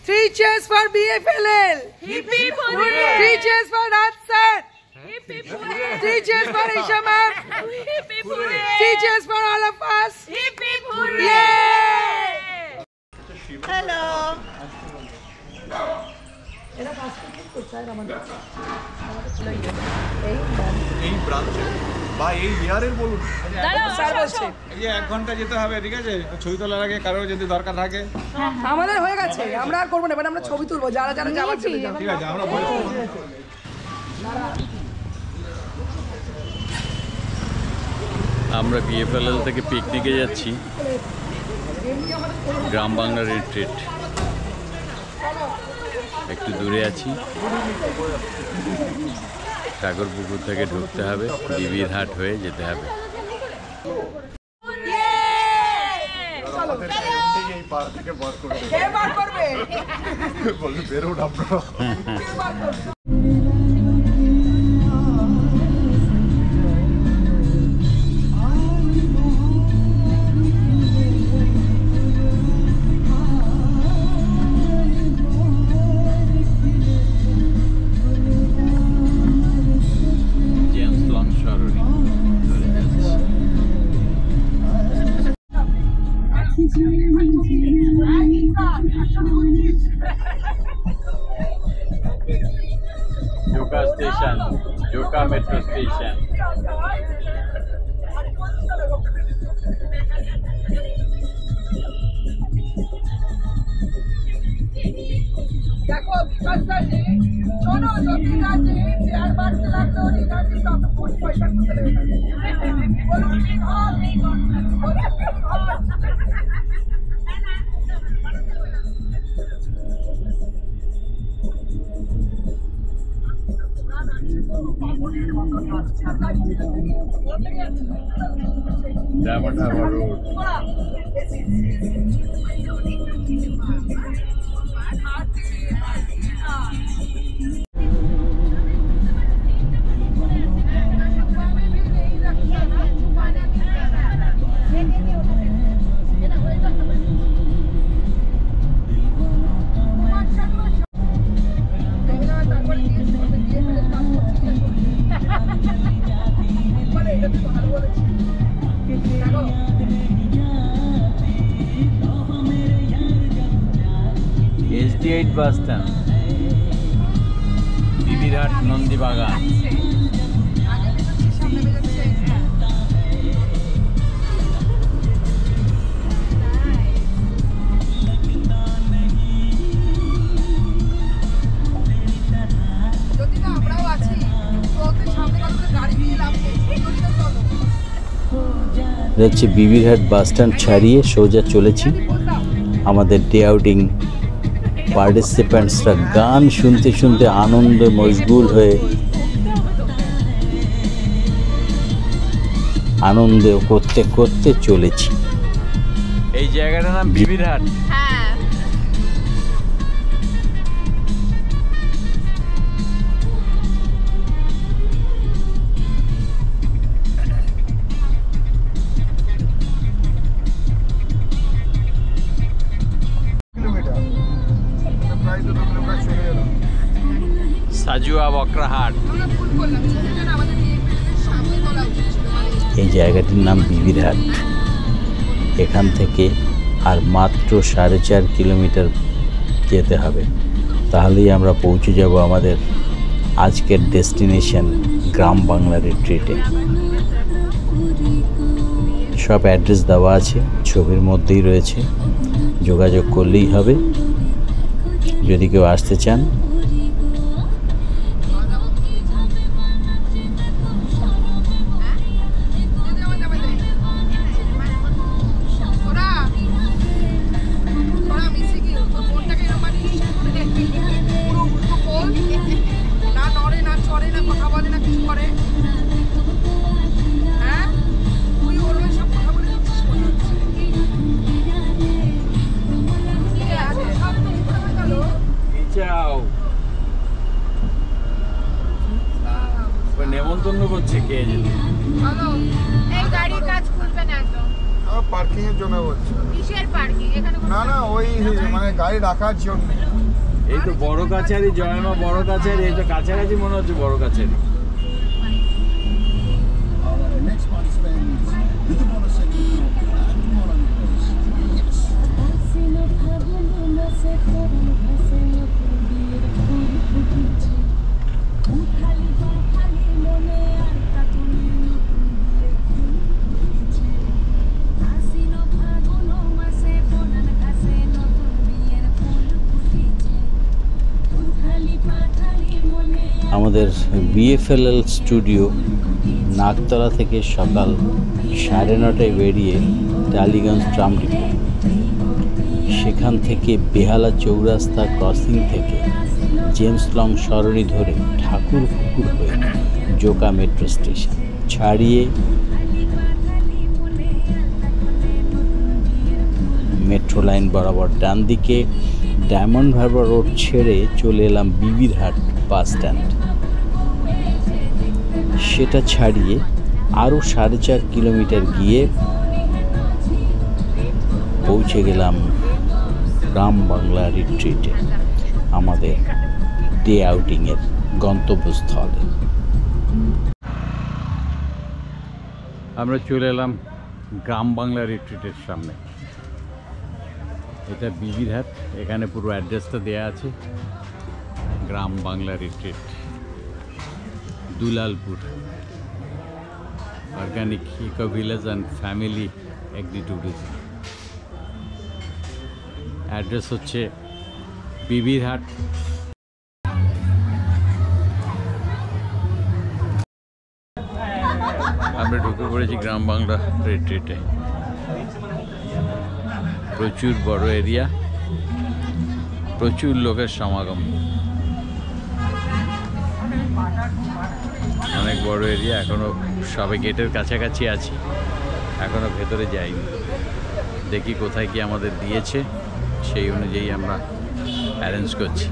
3 cheers for BFLL. Hip hip hooray. 3 cheers for Raj sir. Hip hip hooray. 3 cheers for Isha ma'am. Hip hip hooray. 3 cheers for all of us. Hip hip hooray. Yay! Hello. এরা fast food করছে আর আমাদের এই ব্রাঞ্চে বা এই ইয়ারের বলুন sir বলছে এই 1 ঘন্টা যেতে হবে ঠিক আছে ছবি তোলার আগে কারো যদি দরকার থাকে আমাদের হয়ে গেছে আমরা আর করব না মানে আমরা ছবি তুলবো যারা যারা যাবার চলে যাও ঠিক আছে আমরা বলবো আমরা বিএফএলএল থেকে পিকনিকে যাচ্ছি গ্রাম বাংলা রিট্রিট একটু দূরে আছি সাগরপুকুর থেকে ঢুকতে হবে বিবির হাট হয়ে যেতে হবে Joka station, Joka metro station. দেখো বিকাশ দাজি শোনো যদি দাজি শেয়ার বাড়তে লাগলো রিগার্ডিং তত কোটি পয়সা করতে দেবে বলুন ঠিক হবে Diamond Harbour Road. SD8 bus stand, Bibirhat Nandi Bagan. হচ্ছে বিবিরহাট বাস স্ট্যান্ড ছাড়িয়ে সোজা চলেছি আমাদের ডে আউটিং পার্টিসিপেন্টসরা গান শুনতে শুনতে আনন্দে মশগুল হয়ে আনন্দ করতে করতে চলেছি। এই জায়গাটার নাম বিবিরহাট। সাজুয়া বকরাহাট। এই জায়গাটির নাম বিবিরহাট। এখান থেকে আর মাত্র 4.5 কিলোমিটার যেতে হবে, তাহলেই আমরা পৌঁছে যাব আমাদের আজকের ডেস্টিনেশন গ্রাম বাংলা রিট্রিটে। সব অ্যাড্রেস দেওয়া আছে, ছবির মধ্যেই রয়েছে, যোগাযোগ করলেই হবে যদি কেউ আসতে চান। নেমন্তন্ন করছে কে জানে। এই গাড়ির কাজ খুলবে না একদম। পার্কিং এর জন্য বলছে। কিসের পার্কিং? এখানে না না ওই মানে গাড়ি রাখার জন্য। এই তো বড় কাছারি, জয়মা বড় কাছারি, এই তো কাছাকাছি মনে হচ্ছে বড় কাছারি। আমাদের বিএফএলএল স্টুডিও নাগতলা থেকে সকাল 9:30টায় বেরিয়ে টালিগঞ্জ ট্রাম ডিপো, সেখান থেকে বেহালা চৌরাস্তা ক্রসিং থেকে জেমস লং সরণি ধরে ঠাকুরপুকুর হয়ে জোকা মেট্রো স্টেশন ছাড়িয়ে মেট্রো লাইন বরাবর ডান দিকে ডায়মন্ড হারবার রোড ছেড়ে চলে এলাম বিবিরহাট বাস স্ট্যান্ড। সেটা ছাড়িয়ে আরও 4.5 কিলোমিটার গিয়ে পৌঁছে গেলাম গ্রাম বাংলা রিট্রিটে, আমাদের ডে আউটিংয়ের গন্তব্যস্থলে। আমরা চলে এলাম গ্রাম বাংলা রিট্রিটের সামনে। এটা বিবিরহাট, এখানে পুরো অ্যাড্রেসটা দেয়া আছে। Gram Bangla retreat, Dulalpur, organic eco village and family agri tourism. Address হচ্ছে বিবিরহাট। আমরা ঢুকে পড়েছি গ্রাম বাংলা রিট্রিটে। প্রচুর বড় এরিয়া, প্রচুর লোকের সমাগম, অনেক বড় এরিয়া। এখনো সবে গেটের কাছাকাছি আছি, এখনো ভেতরে যাইনি। দেখি কোথায় কি আমাদের দিয়েছে, সেই অনুযায়ী আমরা অ্যারেঞ্জ করছি।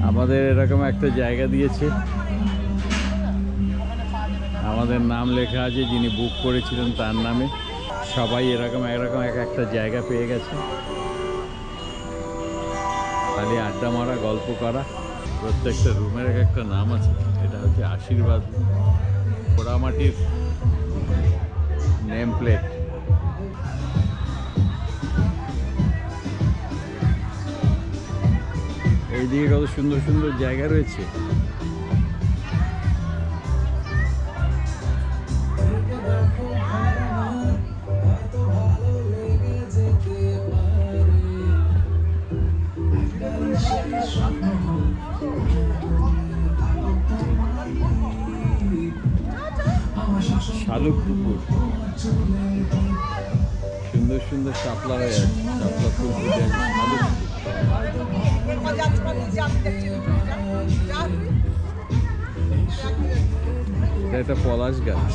আমাদের এরকম একটা জায়গা দিয়েছে, আমাদের নাম লেখা আছে, যিনি বুক করেছিলেন তার নামে। সবাই এরকম এক একটা জায়গা পেয়ে গেছে, খালি আড্ডা মারা, গল্প করা। প্রত্যেকটা রুমের এক একটা নাম আছে। এটা হচ্ছে আশীর্বাদ, পোড়ামাটির নেম প্লেট। এইদিকে কত সুন্দর সুন্দর জায়গা রয়েছে। শালুক পুকুর, সুন্দর সুন্দর শাপলা হয়ে আছে, শাপলা ফুল ফুটে আছে। শালুক এটা একটা পলাশ গাছ।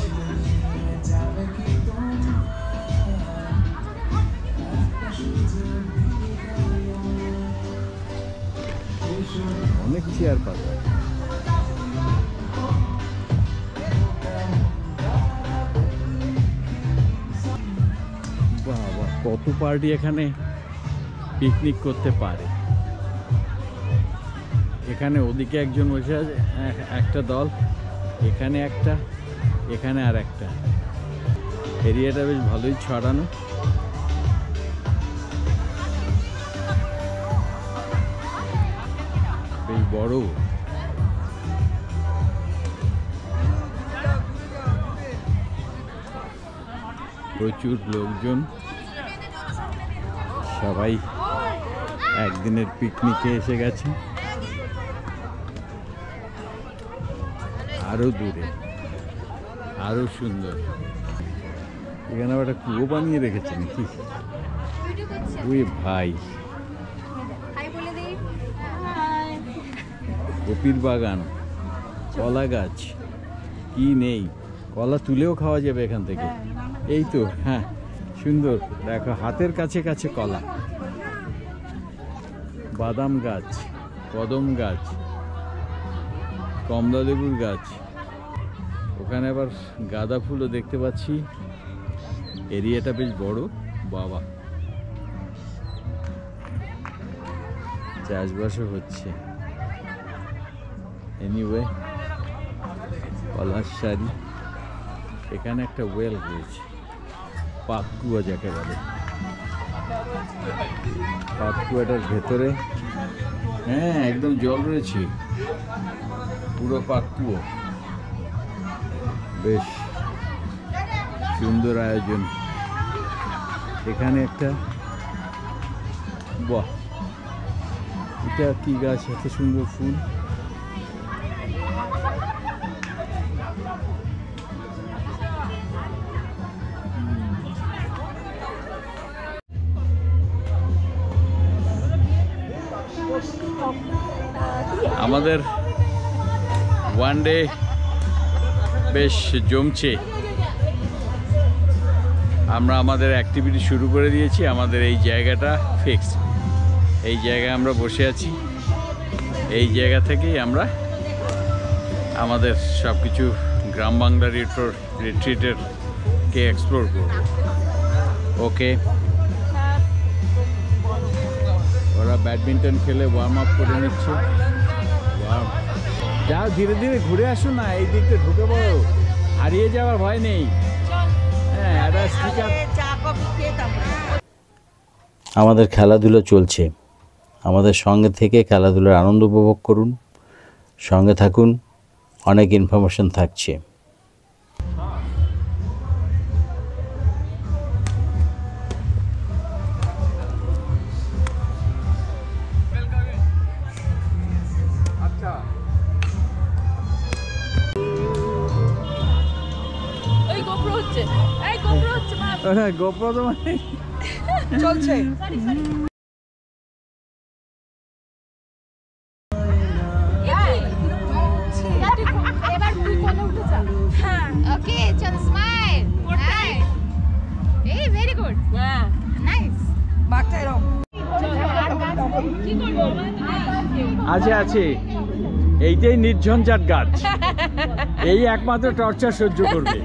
অনেক চেয়ার পাতা। বাবা, কত পার্টি এখানে পিকনিক করতে পারে। এখানে ওদিকে একজন বসে আছে, একটা দল, এখানে একটা, এখানে আর একটা। এরিয়াটা বেশ ভালোই ছড়ানো। বেশ বড়। প্রচুর লোকজন, সবাই একদিনের পিকনিকে এসে গেছে। আরো দূরে, আরো সুন্দর। এখানে একটা কুয়ো বানিয়ে রেখেছে নাকি? ওই ভাই, কপির বাগান, কলা গাছ, কি নেই। কলা তুলেও খাওয়া যাবে এখান থেকে। এই তো, হ্যাঁ, সুন্দর। দেখো, হাতের কাছে কাছে কলা, বাদাম গাছ, কদম গাছ, কমলা লেবুর গাছ। ওখানে আবার গাঁদা ফুলও দেখতে পাচ্ছি। এরিয়াটা বেশ বড়। বাবা, চাষবাসও হচ্ছে। এনিওয়ে, পলাশসারি, এখানে একটা ওয়েল রয়েছে, পাতকুয়া যাকে বলে। পাতকুয়াটার ভেতরে হ্যাঁ একদম জল রয়েছে, পুরো পাতকুয়া। বেশ সুন্দর আয়োজন। এখানে একটা, বাহ, এটা কি গাছ, এত সুন্দর ফুল। আমাদের ওয়ান ডে বেশ জমছে। আমরা আমাদের অ্যাক্টিভিটি শুরু করে দিয়েছি। আমাদের এই জায়গাটা ফিক্সড, এই জায়গায় আমরা বসে আছি। এই জায়গা থেকেই আমরা আমাদের সব কিছু গ্রাম বাংলা রিট্রিটের কে এক্সপ্লোর করব। ওকে, ওরা ব্যাডমিন্টন খেলে ওয়ার্ম আপ করে নিচ্ছে। যাও, ধীরে ধীরে ঘুরে আসুন না, এই দিকটা ঢুকে পড়ো, হারিয়ে যাওয়ার ভয় নেই। হ্যাঁ, আমাদের খেলাধুলো চলছে, আমাদের সঙ্গে থেকে খেলাধুলার আনন্দ উপভোগ করুন, সঙ্গে থাকুন, অনেক ইনফরমেশন থাকছে। গোপ্রো তো মানে চলছে। Okay, chalo smile. Hey, very good. Yeah. Nice. বাঘটা এরকম আছে আছে, এইটাই নির্ঝঞ্ঝাট গাছ, এই একমাত্র টর্চার সহ্য করবে।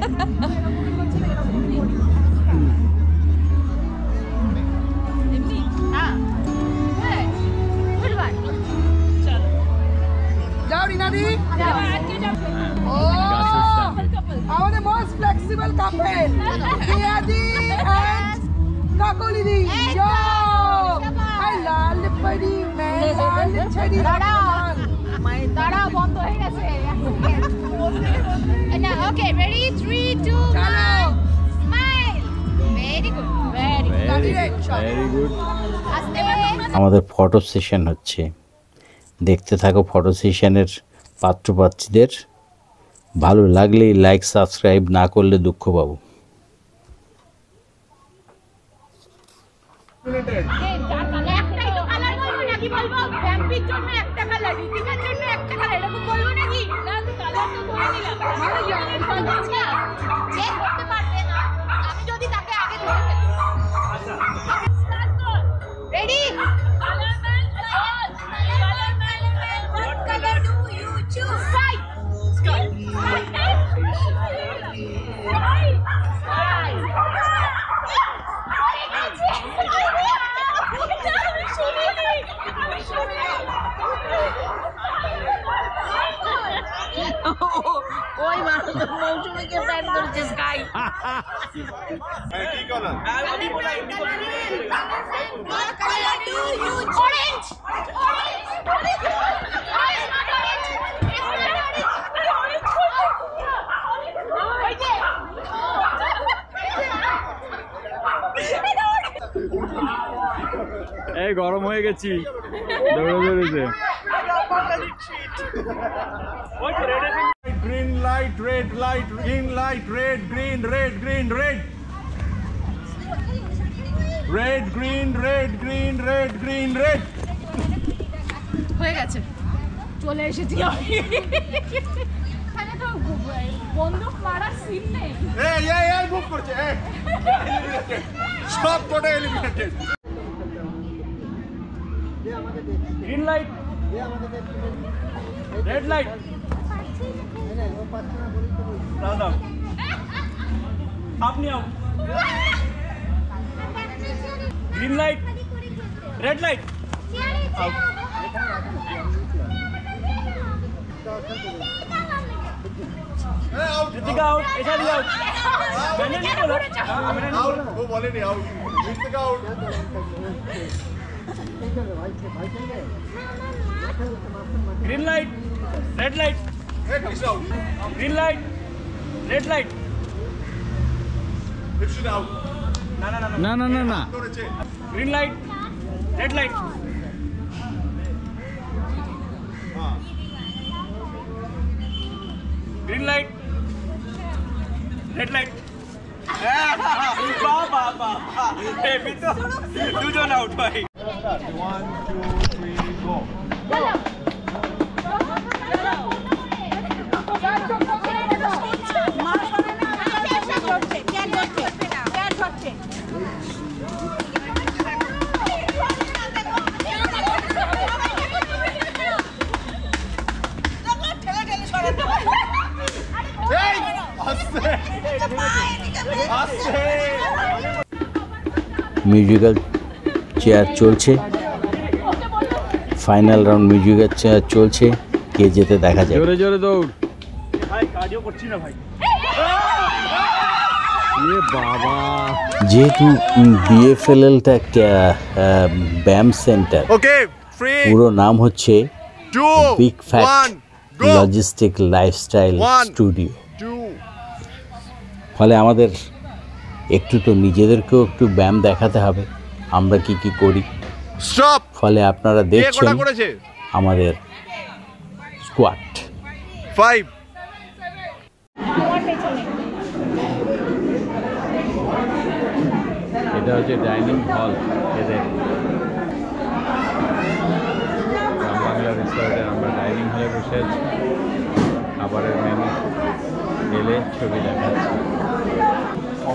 যাও রিনাদি। আমাদের মোস্ট ফ্লেক্সিবল কাপল রিয়াদি এন্ড কাকলিদি। লাল পরি মে লাল ছড়ি। দাঁড়াও, বন্ধ হয়ে গেছে। Okay, ready, 3, 2, 1, smile. Very good, very good. আমাদের ফটো সেশন হচ্ছে, দেখতে থাকো ফটো সেশনের পাত্রপাত্রীদের। ভালো লাগলে লাইক সাবস্ক্রাইব না করলে দুঃখ পাবো। একটাই তো কালার বলবো নাকি, বলবো ভ্যাম্পির জন্য একটা কালার, ঋতিকার জন্য একটা কালার, এরকম বলবো নাকি? না, তো কালার তো ধরে নিলাম। আচ্ছা, যে করতে পারবে না, আমি যদি তাকে আগে ধরে ফেলি। স্টার্ট কর। Ready? Colour man, colour man, what color do you choose? White. ওই মানুষ মৌসুমীকে প্ল্যান করেছে স্কাই। কি colour? What color do you choose? Orange. এই গরম হয়ে গেছি, দৌড়ে দৌড়েছে। Green light, red light, green light, red, green, red, green, red. Red, green, red, green, red, green, red. হয়ে গেছে, চলে এসেছি আমি। এখানে তো বন্দুক মারার সিন নেই। এই মুভ করছে, এই সব কোটা eliminated. Green light, red light, দাদা আপনি আও। গ্রিন লাইট, রেড লাইট, আও। आउट वो बोले नहीं out Ritika out green light red light out green light red light लिप्सिन आउट ना ना ना না না না না green light red light green light red light দুজন আউট ভাই 1 2 3 go মিউজিক্যাল চেয়ার চলছে, ফাইনাল রাউন্ড মিউজিক্যাল চেয়ার চলছে, কে যেতে দেখা যাবে। জোরে জোরে দৌড়। ভাই কাজও করছি না ভাই। এ বাবা, যেহেতু বিএফএলএলটা একটা ব্যায়াম সেন্টার, ओके फ्री পুরো নাম হচ্ছে 2 big fat 1 go logistic lifestyle 1 studio. 2 ফলে আমাদের একটু তো নিজেদেরকেও একটু ব্যায়াম দেখাতে হবে, আমরা কি কি করি। স্টপ ফলে আপনারা কে দেখছেন কোটা করেছে আমাদের স্কোয়াড। 5 এটা হচ্ছে ডাইনিং হল এদের বাংলা রেস্টুরেন্টের। আমরা ডাইনিং হলে বসে আছি, খাবারের মেনু এলে ছবি দেখাচ্ছি,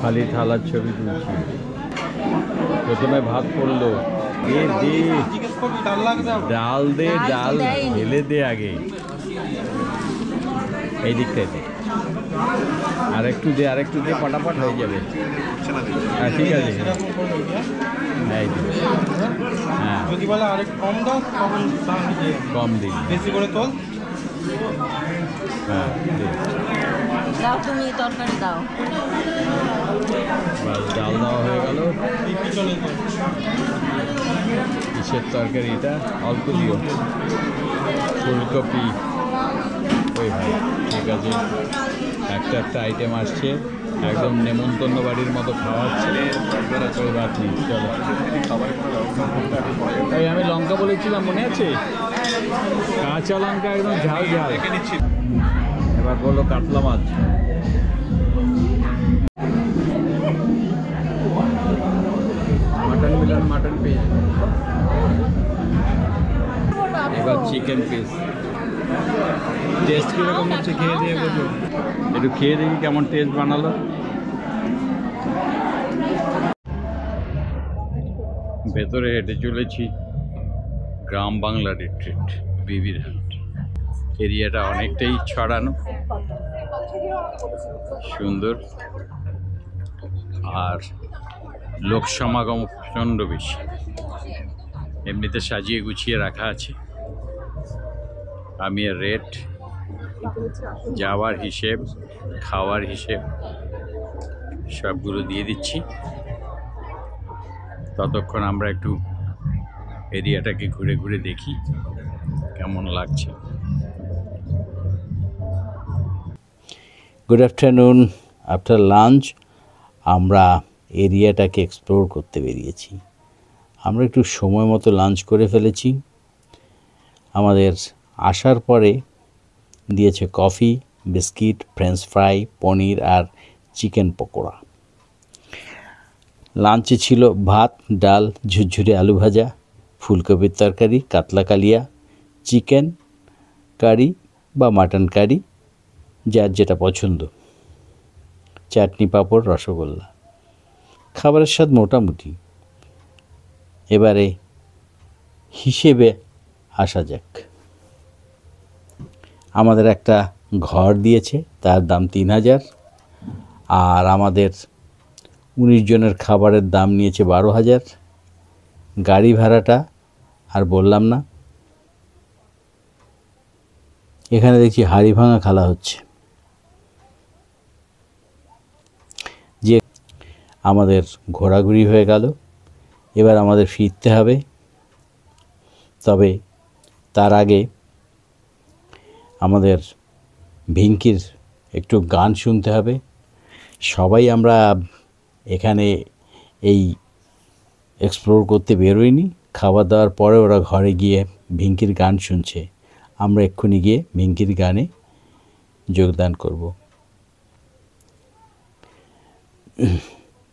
খালি থালার ছবি তুলছি। প্রথমে ভাত পড়লো, দে দে ডাল দে, ডাল ঢেলে দে আগে, এই দিকটায় দে, আরেকটু দে, আরেকটু দে, পটাপট হয়ে যাবে। হ্যাঁ ঠিক আছে, এই দে। হ্যাঁ যদি বলে আরেক কম দাও তখন কম দিন, বেশি করে তোল। হ্যাঁ দে। দাও তুমি তরকারি দাও। বাস ডাল দেওয়া হয়ে গেল। পিছনে কিসের তরকারি এটা? অল্প দিও, ফুলকপি। ওই ভাই ঠিক আছে, একটা একটা আইটেম আসছে, একদম নেমন্তন্ন বাড়ির মতো খাওয়াচ্ছে। ওই বাদ নেই, চলো। এই আমি লঙ্কা বলেছিলাম, মনে আছে? কাঁচা লঙ্কা একদম ঝাল ঝাল। এবার বলো কাতলা মাছ। মাটন মিলান, মাটন পিস। এবার চিকেন পিস। টেস্ট কীরকম হচ্ছে খেয়ে দিয়ে বলবো, একটু খেয়ে দেখি কেমন টেস্ট বানালো। ভেতরে হেঁটে চলেছি গ্রাম বাংলা রিট্রিট বিবিরহাট। এরিয়াটা অনেকটাই ছড়ানো, সুন্দর, আর লোক সমাগম প্রচণ্ড বেশি। এমনিতে সাজিয়ে গুছিয়ে রাখা আছে। আমি রেট, যাওয়ার হিসেব, খাওয়ার হিসেব সবগুলো দিয়ে দিচ্ছি। ততক্ষণ আমরা একটু এরিয়াটাকে ঘুরে ঘুরে দেখি কেমন লাগছে। Good afternoon. আফটার লাঞ্চ আমরা এরিয়াটাকে এক্সপ্লোর করতে বেরিয়েছি। আমরা একটু সময় মতো লাঞ্চ করে ফেলেছি। আমাদের আসার পরে দিয়েছে কফি, বিস্কিট, ফ্রেঞ্চ ফ্রাই, পনির আর চিকেন পকোড়া। লাঞ্চে ছিল ভাত, ডাল, ঝুরঝুরে আলু ভাজা, ফুলকপির তরকারি, কাতলা কালিয়া, চিকেন কারি বা মাটন কারি, যার যেটা পছন্দ, চাটনি, পাঁপড়, রসগোল্লা। খাবারের স্বাদ মোটামুটি। এবারে হিসেবে আসা যাক। আমাদের একটা ঘর দিয়েছে, তার দাম 3000, আর আমাদের 19 জনের খাবারের দাম নিয়েছে 12,000। গাড়ি ভাড়াটা আর বললাম না, এখানে দেখছি হাড়ি ভাঙা খেলা হচ্ছে। যে আমাদের ঘোরাঘুরি হয়ে গেল, এবার আমাদের ফিরতে হবে। তবে তার আগে আমাদের ভিঙ্কির একটু গান শুনতে হবে। সবাই আমরা এখানে এই এক্সপ্লোর করতে বেরোইনি, খাবার দাওয়ার পরে ওরা ঘরে গিয়ে ভিঙ্কির গান শুনছে। আমরা এক্ষুনি গিয়ে ভিঙ্কির গানে যোগদান করব।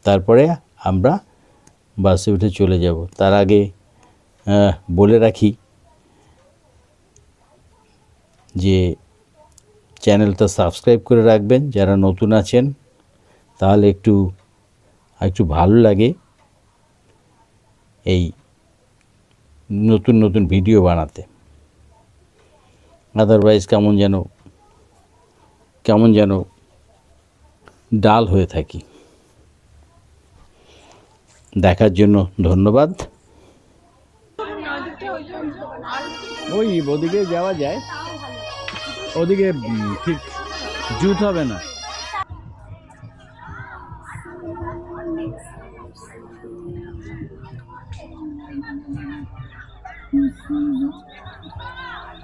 তারপরে আমরা বাসে উঠে চলে যাব। তার আগে বলে রাখি যে চ্যানেলটা সাবস্ক্রাইব করে রাখবেন যারা নতুন আছেন, তাহলে একটু ভালো লাগে এই নতুন নতুন ভিডিও বানাতে। আদারওয়াইজ কেমন যেন ডাল হয়ে থাকি। দেখার জন্য ধন্যবাদ। ওদিকে যাওয়া যায়, ওদিকে ঠিক জুত হবে না।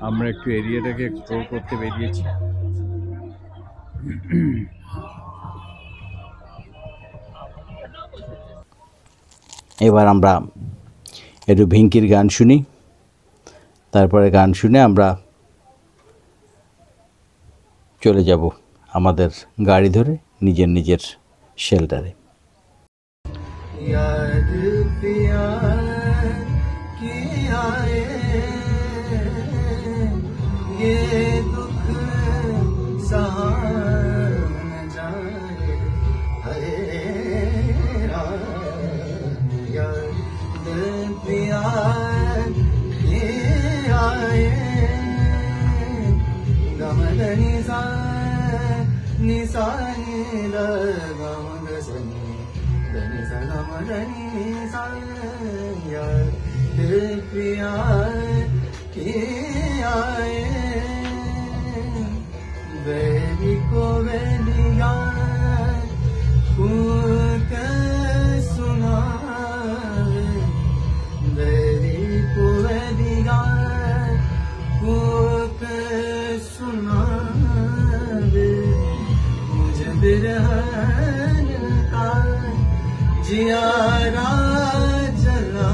আমরা একটু এরিয়াটাকে এক্সপ্লোর করতে বেরিয়েছি। এবার আমরা একটু ভিঙ্কির গান শুনি, তারপরে গান শুনে আমরা চলে যাব আমাদের গাড়ি ধরে নিজের শেল্টারে। जियारा जला